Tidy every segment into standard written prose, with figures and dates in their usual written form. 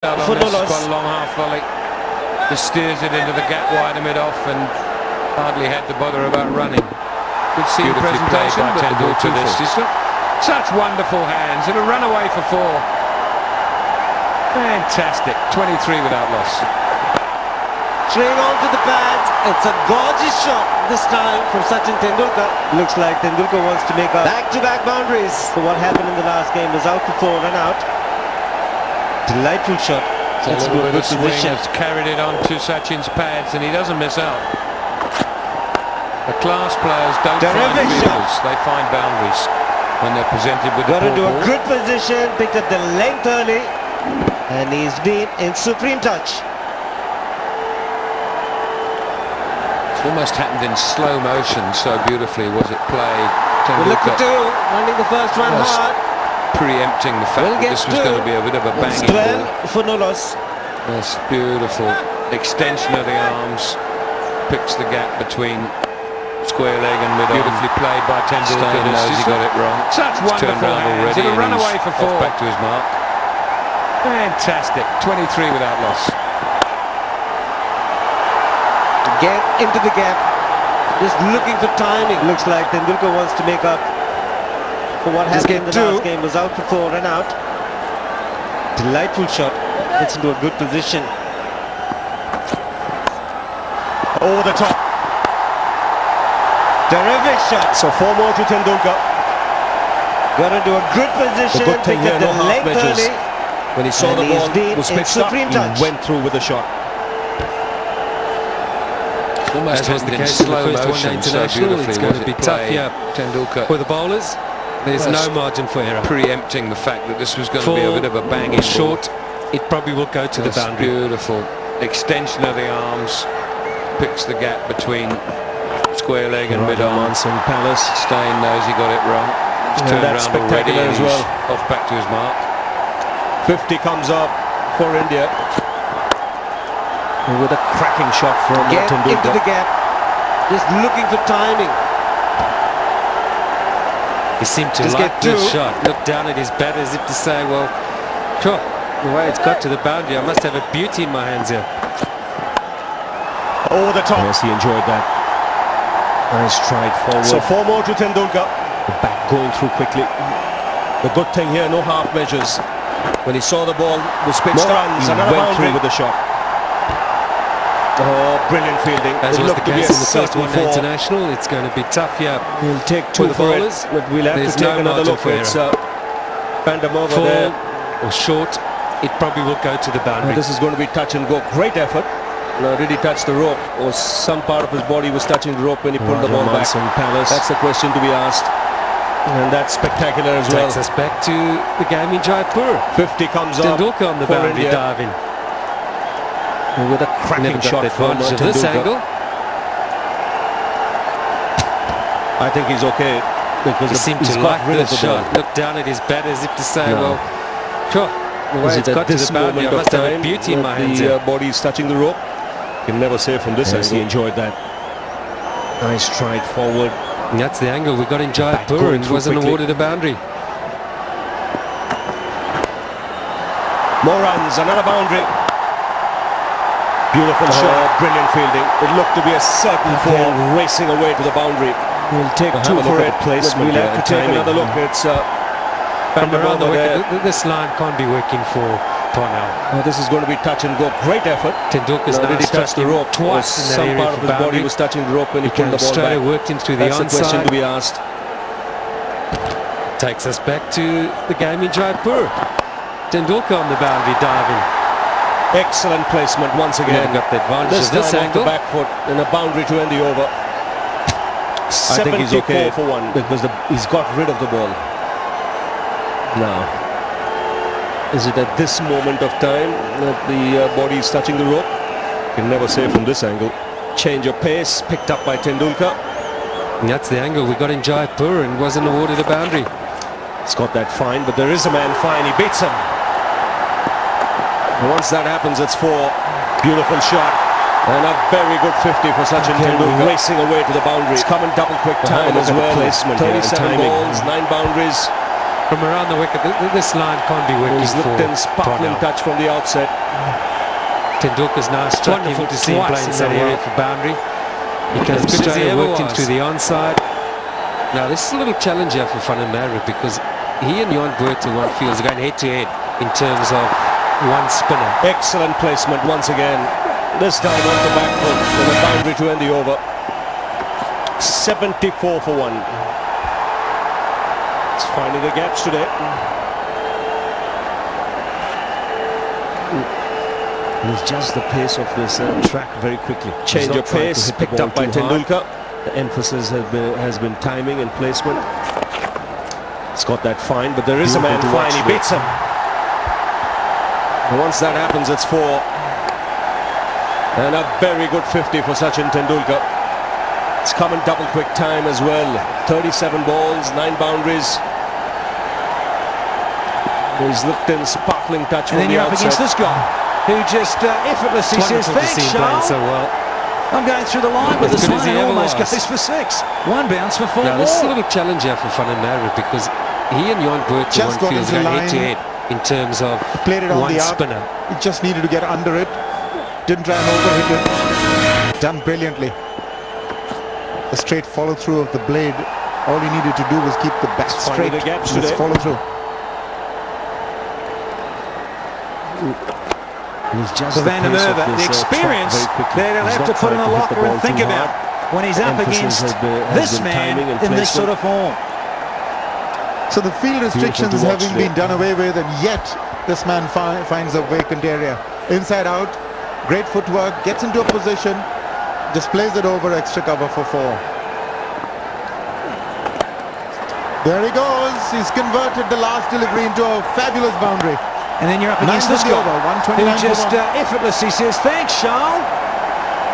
For Nolos. Quite a long half volley. Just steers it into the gap wide mid-off and hardly had to bother about running. Good seam presentation, but Tendulkar this. Such wonderful hands. It'll run away for four. Fantastic. 23 without loss. Train on to the pad. It's a gorgeous shot this time from Sachin Tendulkar. Looks like Tendulkar wants to make a back-to-back boundaries. So what happened in the last game was out for four, run out. Delightful shot. It's a good position. Has carried it onto Sachin's pads and he doesn't miss out. The class players don't find fielders, they find boundaries when they're presented with got the into ball. A good position, picked up the length early, and he's been in supreme touch. It almost happened in slow motion, so beautifully was it played. Look for two, running the first one hard. Preempting the fact that this was going to be a bit of a banging ball. For Nolos. That's beautiful. Extension of the arms. Picks the gap between square leg and mid-on. Beautifully played by Tendulkar. Knows he got it wrong. Such wonderful hands. It'll run away for four. Back to his mark. Fantastic. 23 without loss. Get into the gap. Just looking for timing. Looks like Tendulkar wants to make up for what happened in the last game. Was out for four, run out. Delightful shot. Gets into a good position. Over the top. Terrific shot. So 4 more to Tendulkar. Got into a good position. The good thing here, no half measures. When he saw the ball was pitched up, he went through with the shot. Almost as was the case in the first one-day international, it's going to be tough here Tendulkar. For the bowlers. There's no margin for error. Preempting the fact that this was going to be a bit of a banging short, it probably will go to the boundary. Beautiful. Extension of the arms. Picks the gap between square leg and mid-arm. Palace. Steyn knows he got it wrong. He's turned around spectacular already as well. Off back to his mark. 50 comes up for India. With a cracking shot from Tendulkar. Into the gap. Just looking for timing. He seemed to like this shot. Looked down at his bat as if to say, well, sure, the way it's got to the boundary, I must have a beauty in my hands here. Over the top. Yes, he enjoyed that. Nice stride forward. So 4 more to Tendulkar. The back going through quickly. The good thing here, no half measures. When he saw the ball was pitched up, he went through with the shot. Oh, brilliant fielding. As was the case in the first one-day international, it's going to be tough here. We'll take 2 for the bowlers, but we'll have to take another look. It's Pandam over there. Or short, it probably will go to the boundary. This is going to be touch and go. Great effort. Really touched the rope, or some part of his body was touching the rope when he pulled the ball back. That's the question to be asked. And that's spectacular as well. Takes us back to the game in Jaipur. 50 comes up. Tendulkar on the boundary diving. With a cracking shot from this angle. I think he's okay because he seemed to like this shot. Looked down at his bat as if to say, well, sure, the way it's got to the boundary, I must have a beauty in my hands. The body is touching the rope. You can never say from this angle. He enjoyed that. Nice stride forward. And that's the angle we got in Jaipur and wasn't awarded a boundary. More runs, another boundary. Beautiful shot, brilliant fielding. It looked to be a certain ball racing away to the boundary. We'll take 2 for it. We'll have to take another look. It's from around the wicket. This line can't be working for Parnell. This is going to be touch and go. Great effort. Tendulkar's now touched the rope twice. Some part of his body was touching the rope when he pulled the ball back. Worked in through the onside. That's the question to be asked. Takes us back to the game in Jaipur. Tendulkar on the boundary diving. Excellent placement once again. Got the advantage of this angle. The back foot and a boundary to end the over. I think he's okay for 1 because he's got rid of the ball. Now, is it at this moment of time that the body is touching the rope? You can never say from this angle. Change of pace picked up by Tendulkar. And that's the angle we got in Jaipur and wasn't awarded a boundary. He's got that fine, but there is a man fine. He beats him. And once that happens, it's 4. Beautiful shot. And a very good 50 for Sachin Tendulkar. Racing away to the boundary. It's coming double quick time as well. 37 balls, 9 boundaries. From around the wicket, this line can't be working He's looked in, for sparkling Parnell. touch from the outset. Tendulkar's now struck him Wonderful to see him play in twice that in a area row. for boundary. He As comes good as he straight ever worked him was. to the onside. Now this is a little challenge here for Van der Merwe because he and Jan Buerten, one feels, are going head to head in terms of one spinner. Excellent placement once again. This time off the back foot with a boundary to end the over. 74 for 1. It's finding the gaps today. He's just the pace of this track very quickly. Change of pace picked up by Tendulkar. The emphasis has been timing and placement. It's got that fine, but there is a man fine. He beats him. And once that happens, it's 4. And a very good 50 for Sachin Tendulkar. It's come in double quick time as well. 37 balls, 9 boundaries. He's looked in, sparkling touch from the outside. And then you're up against this guy, who just effortlessly says, Wonderful to see thanks, him playing Charles. so well. I'm going through the line with As this good one as he and ever almost was. goes for 6. One bounce for 4 Now more. this is a little challenge here for Van der Merwe because he and Jan Buerten, Just one got feels, into going head to line. head in terms of Played it on one the arc. spinner. He just needed to get under it. Didn't try and overhit it. Done brilliantly. The straight follow through of the blade. All he needed to do was keep the back straight. the gaps Just today. follow through. He's just For Van der pace of Merwe, this, the track experience very quickly. that he'll He's have not to put in trying a hit the locker and ball think too about hard. when he's up Emphasis against has this been man timing and in this sort placement. of form. So the field restrictions to watch having been done away with, and yet this man finds a vacant area. Inside out, great footwork, gets into a position, just plays it over, extra cover for 4. There he goes. He's converted the last delivery into a fabulous boundary. And then you're up 9 against for this the guy, over, who 129 for just 1. effortlessly says, thanks, Charles.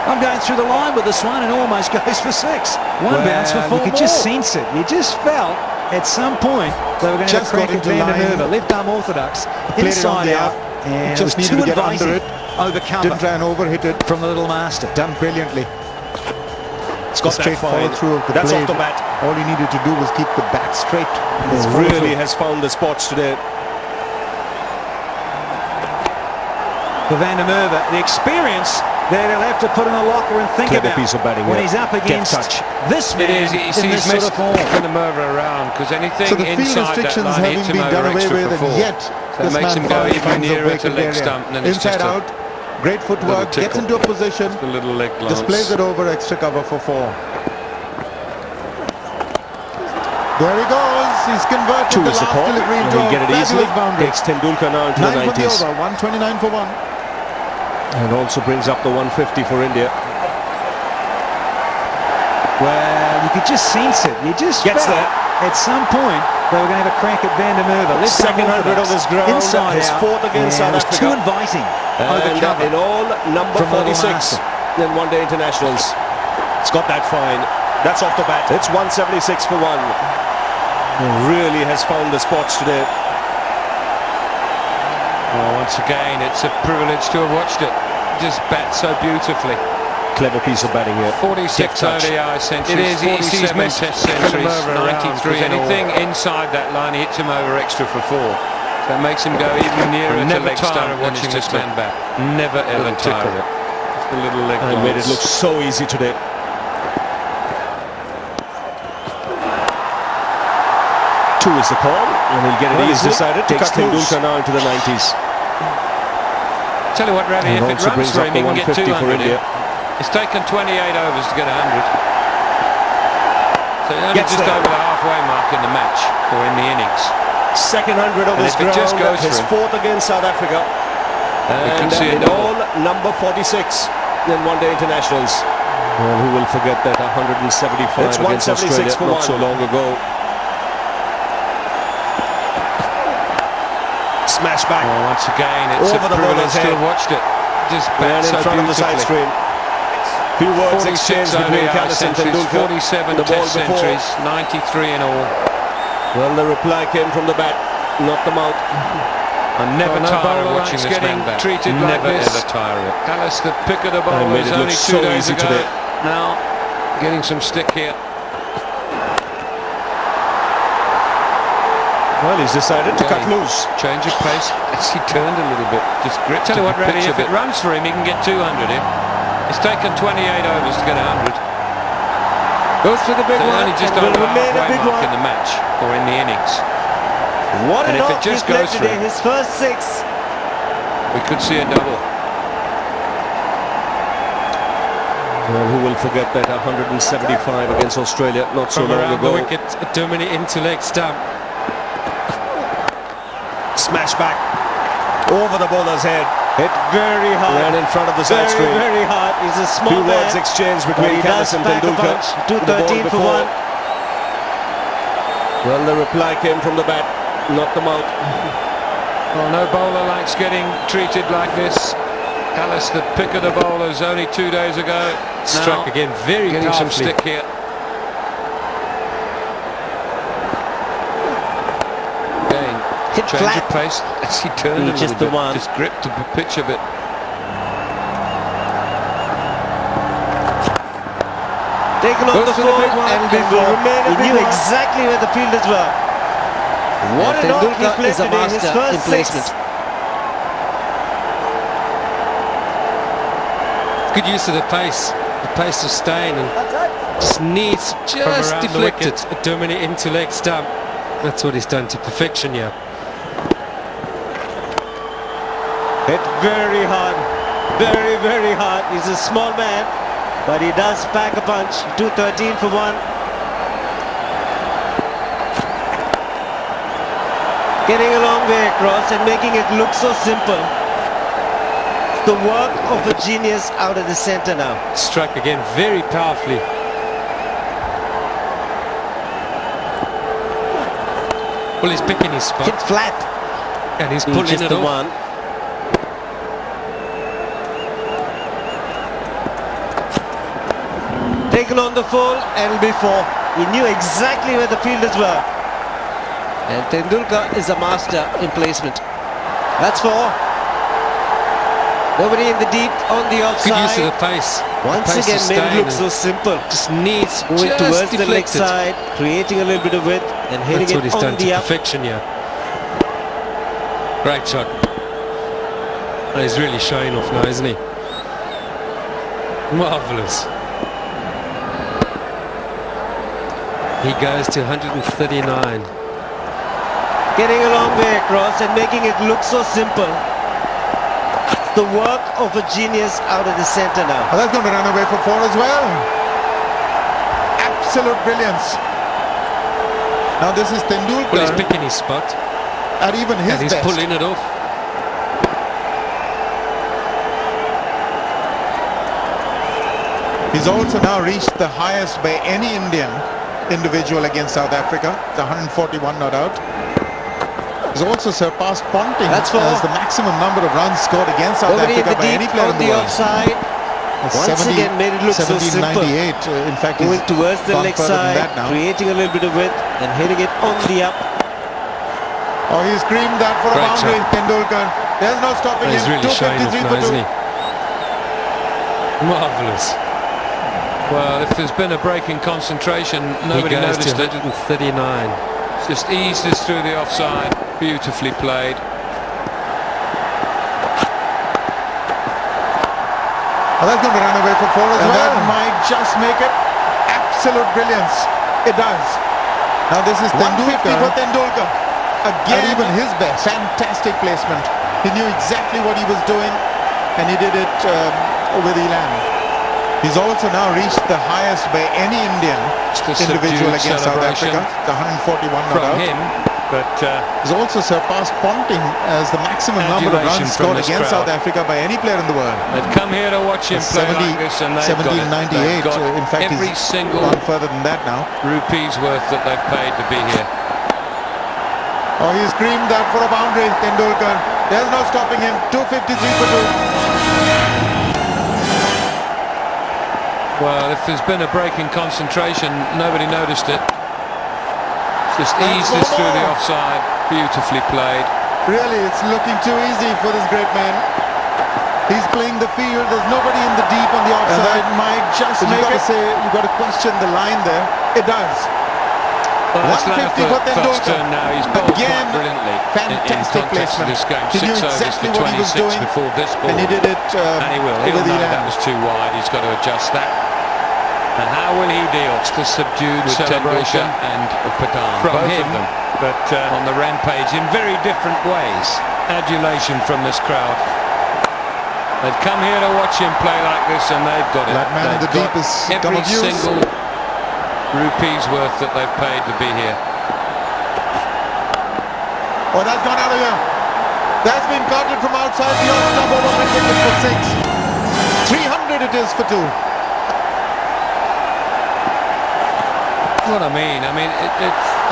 I'm going through the line with this one and almost goes for 6. One bounce for 4 You could just sense it. You just felt at some point they were going to have Just a got crack at into Van der line. Merwe, left arm orthodox, Played it on inside the out, arc. and Just it was needed too to get inviting under it. over cover Didn't try and overhit it. from the little master. Done brilliantly. It's got The straight that follow fine. through of the That's blade. off the bat. All he needed to do was keep the bat straight. He His follow really through. has found the spots today. For Van der Merwe, the experience that he'll have to put in a locker and think Clever about piece of batting when here. he's up Deft against touch. this man It is. in He's this sort missed of form. Van der Merwe around because anything So the field inside that restrictions line having hits him been done over away extra with, for 4. and yet So this it makes man him go finds even a nearer to vacant leg area. stump, and then it's Inside just out, great footwork, tickle. gets into a position, a little leg glance. just plays it over, extra cover for 4. There he goes. He's converted 2 the is the last call. delivery into He'll a get it easily. fabulous boundary. Takes Tendulkar now into 9 the for the 90s. over, 129 for 1. And also brings up the 150 for India. Well, you could just sense it. You just Gets felt there. at some point they were going to have a crack at Van der Merwe. Left arm Second 100 orthodox, on this ground. inside His out, 4th against and South it was Africa. too inviting over And cover. in all, number from Little 46 Master. in one-day internationals. It's got that fine. That's off the bat. It's 176 for 1. Really has found the spots today. Oh, once again, it's a privilege to have watched it. Just bats so beautifully. Clever piece of batting here. 46 Deft touch. ODI centuries, It is, he's 47 missed test Van der centuries, Merwe around, 93. because Anything inside that line hits him over extra for 4. That makes him go even nearer to Never leg tire stump of than watching it's just this man man back. Never ever Little tire tickle. it. Just a little leg And made it glance. look so easy today. 2 is the call, and he'll get it Well, easily. he's decided to Takes cut loose. Tendulkar now into the 90s. Tell you what, Ravi, And if it also runs brings for up him, the he can get 150 for 200 India. in. It's taken 28 overs to get 100. So he's only Gets just there. over the halfway mark in the match, or in the innings. Second 100 on And this if it ground. just goes His for him. 4th against South Africa. can And see a in double. all, number 46 in one-day internationals. Well, who will forget that 175 It's against 176 Australia for not 1. so long ago. Smash back. Oh, once again, it's Over a the privilege bowler's to head. have watched it. Just And bats in so front of the side beautifully. screen. Few words 46 exchanged between ODI Kallis and centuries, Tendulkar. 47 The ball test before. centuries, 93 in all. Well, the reply came from the bat. Knocked them out. I'm never no tired bowler of watching likes this getting man bat. treated Never like this. ever tire it. Kallis, the pick of the And made bowlers it look only 2 so days easy ago. today. Now, getting some stick here. Well, he's decided to cut loose. Change of pace. He turned a little bit. Just gripped Tell you the what, Randy, pitch a if it bit. runs for him, he can get 200 here. It's taken 28 overs to get 100. Goes for the big So one. only just and will over the remain a halfway big mark one. in the match or in the innings. What And an if it off just he played goes today. through. His first 6. We could see a double. Well, who will forget that 175 against Australia not so From long around the ago. wicket, Duminy into leg stump. Smash back over the bowler's head. Hit very hard. Ran in front of the side Very, screen. very hard. He's a small Two man. words exchanged but between he does Kallis and pack a Tendulkar. punch. The ball 213 for before. 1. Well, the reply came from the bat. Knocked them out. Well, no bowler likes getting treated like this. Kallis, the pick of the bowlers, only 2 days ago. Struck Now, again very getting some powerfully. stick here. Again, Hit change flat. of pace. He turned a Just little the bit. one. Just gripped the pitch a bit. Taken on Goes the for the full big one and and will will remain a He big knew one. exactly where the fielders were. What an off he Tendulkar played is a today. His master first in 6. placement. Good use of the pace. The pace of staying and just needs just from around deflected. uh, A Duminy into leg stump. That's what he's done to perfection here. Hit very hard. Very, very hard. He's a small man, but he does pack a punch. 213 for 1. Getting a long way across and making it look so simple. The work of a genius out of the centre now. Struck again very powerfully. Well, he's picking his spot Hit flat. and he's pulling Just it the off. one. Taken on the full and before. He knew exactly where the fielders were. And Tendulkar is a master in placement. That's 4. Nobody in the deep on the Good use of offside. the pace. Once The pace again of made it staying look and so simple. just needs Moving just towards the leg deflected. side, creating a little bit of width and hitting That's what it he's on done to the up. perfection here. Great shot. And he's really showing off now, isn't he? Marvellous. He goes to 139. Getting a long way across and making it look so simple. The work of a genius out of the centre now. Oh, that's going to run away for 4 as well. Absolute brilliance. Now this is Tendulkar Well, he's picking his spot at even his and he's best. pulling it off. He's also now reached the highest by any Indian individual against South Africa. It's 141 not out. He's also surpassed Ponting That's 4. as the maximum number of runs scored against South Nobody in Africa the by any deep player on in the the world. offside. Once again made it look so simple. 1798. In fact, he's Moving towards the gone leg further than side, that now. creating a little bit of width and hitting it on the up. Oh, he screamed that for a Great boundary, shot. Tendulkar. There's no stopping And he's him. really showing off 253 now, for 2. isn't he? Marvellous. Well, if there's been a break in concentration, nobody he goes to noticed it. 139. Just eased us through the offside. Beautifully played. Oh, that's going to run away for 4 as And well. that might just make it absolute brilliance. It does. Now this is 150 for Tendulkar. Again, at even his best. Fantastic placement. He knew exactly what he was doing, and he did it with elan. He's also now reached the highest by any Indian Just a individual subdued against South celebration Africa. The 141 not from out. him, but He's also surpassed Ponting as the maximum number of Adulation runs from scored this against crowd. South Africa by any player in the world. they'd come here to watch him play like this, and they've got it. 1798. They've got In fact, every he's single gone further than that now. rupee's worth that they've paid to be here. Oh, he screamed that for a boundary, Tendulkar. There's no stopping him. 253 for 2. Well, if there's been a break in concentration, nobody noticed it. Just eased us through the offside. Beautifully played. Really, it's looking too easy for this great man. He's playing the field. There's nobody in the deep on the offside. And that might just make it. You've got to question the line there. It does. Well, it's 150 for first Tendulkar. turn now. He's bowled Again, quite brilliantly fantastic in context of placement. this game. He knew 6 overs exactly for what he was 26 doing, before this ball. and he did it And he will. He'll with know elan. that was too wide. He's got to adjust that. And how will he deal? It's the subdued celebration and Pathan. From Both him, of them. but On the rampage in very different ways. Adulation from this crowd. They've come here to watch him play like this, and they've got it. That man in the They've deep got has come every of use. single rupee's worth that they've paid to be here. Oh, that's gone out of here. That's been caught from outside the off-stump over mid-wicket for 6. 300 it is for 2. What I mean, if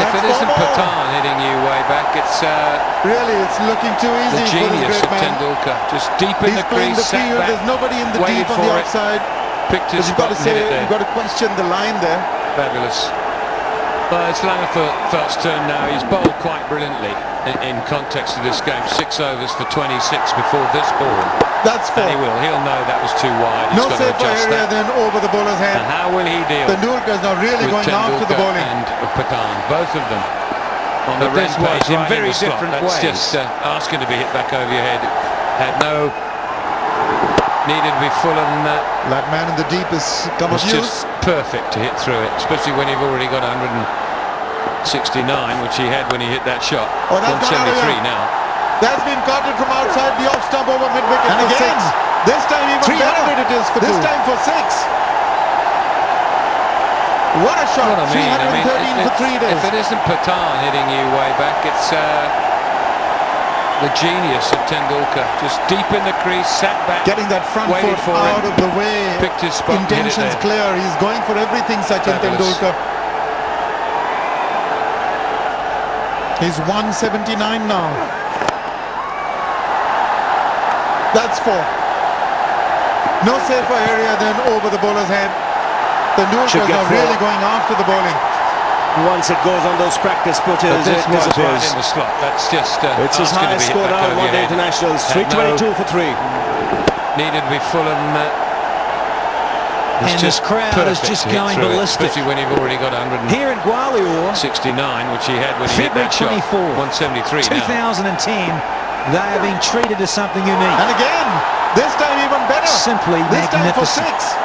it isn't four more. Pathan hitting you way back, it's Really, it's looking too the easy for this genius great of man. Tendulkar. Just deep in He's the playing crease, the sat field. back, There's nobody in the waited deep on the for it, outside. picked his But you've spot got to and hit say, it there. you've got to question the line there. Fabulous. Well, it's Langer for first turn now. He's bowled quite brilliantly in context of this game. 6 overs for 26 before this ball. That's 4. And he will. He'll know that was too wide. He's No got to safer adjust area that. than over the bowler's head. And how will he deal Tendulkar's now really with going after the Tendulkar bowling. and Pathan? Both of them on the But this rampage was in right very in the slot. different That's ways. just, Asking to be hit back over your head. Had no... Needed to be fuller than that. That man in the deep has come of It's use. just perfect to hit through it, especially when you've already got 169, which he had when he hit that shot. Oh, that's gone out of 173 here. now. That's been caught from outside the off-stump over mid-wicket And for again, 6. This time even 300 better. It is for This 2. time for 6. What a shot. What I mean, 313 for 3 days. if it isn't Pathan hitting you way back, it's the genius of Tendulkar. Just deep in the crease, sat back, Getting that front waited foot for out it, of the way. picked his spot, and hit it Intentions there. clear. He's going for everything, Sachin Fabulous. Tendulkar. He's 179 now. That's 4. No safer area than over the bowler's head. Tendulkar's Should get now 4. really going after the bowling. Once it goes on those practice putters, But this it was right disappears. in the slot. That's just It's his asking to highest be hit score back now in over your one-day head. internationals. Had no- 322 for 3. Needed to be fuller than that. It's And this crowd is perfect just to hit going through it, ballistic. especially when you've already got 169, Here in Gwalior, which he had when he hit February that shot. 24th, 173 now. 2010, they are being treated as something unique. And again, this time even better. Simply This time for magnificent. 6.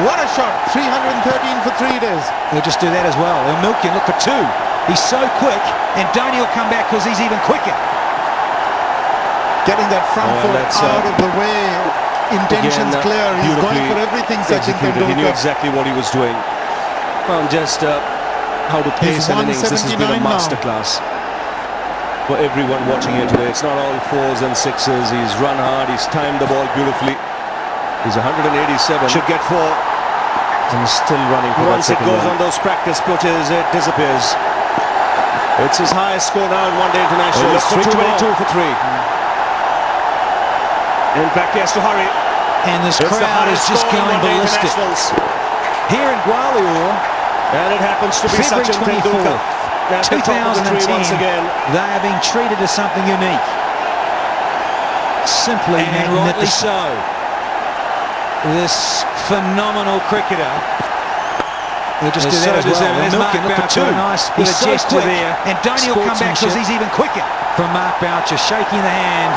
What a shot. 313 for 3 days. They'll just do that as well. They'll milk him. Look for 2. He's so quick, and Dhoni will come back because he's even quicker. Getting that front Oh, and foot that's, out of the way. Intentions again, clear. He's going beautifully for everything, Sachin executed. He knew Tendulkar. exactly what he was doing. Well, just how to pace an innings. This has been a 179 now. masterclass for everyone watching here today. It's not all 4s and 6s. He's run hard. He's timed the ball beautifully. He's 187. Should get 4. And he's still running for Once that it second goes one. on those practice putters, it disappears. It's his highest score now in one-day internationals. Look for 2 more. 322 for 3. In fact, he has to hurry. And this It's the crowd is highest just score in going one-day ballistic. internationals. Here in Gwalior, And it happens to be February Sachin Tendulkar. 24th, At the top of the tree once 2010, again. they are being treated as something unique. Simply And rightly magnificent. so. This phenomenal cricketer. They'll just do They that so as well. deserve it. They'll There's milk Mark him. Look for Boucher. 2. Nice bit He's of so gesture quick. there. And Dhoni will come back because Sportsmanship. he's even quicker. From Mark Boucher, shaking the hand.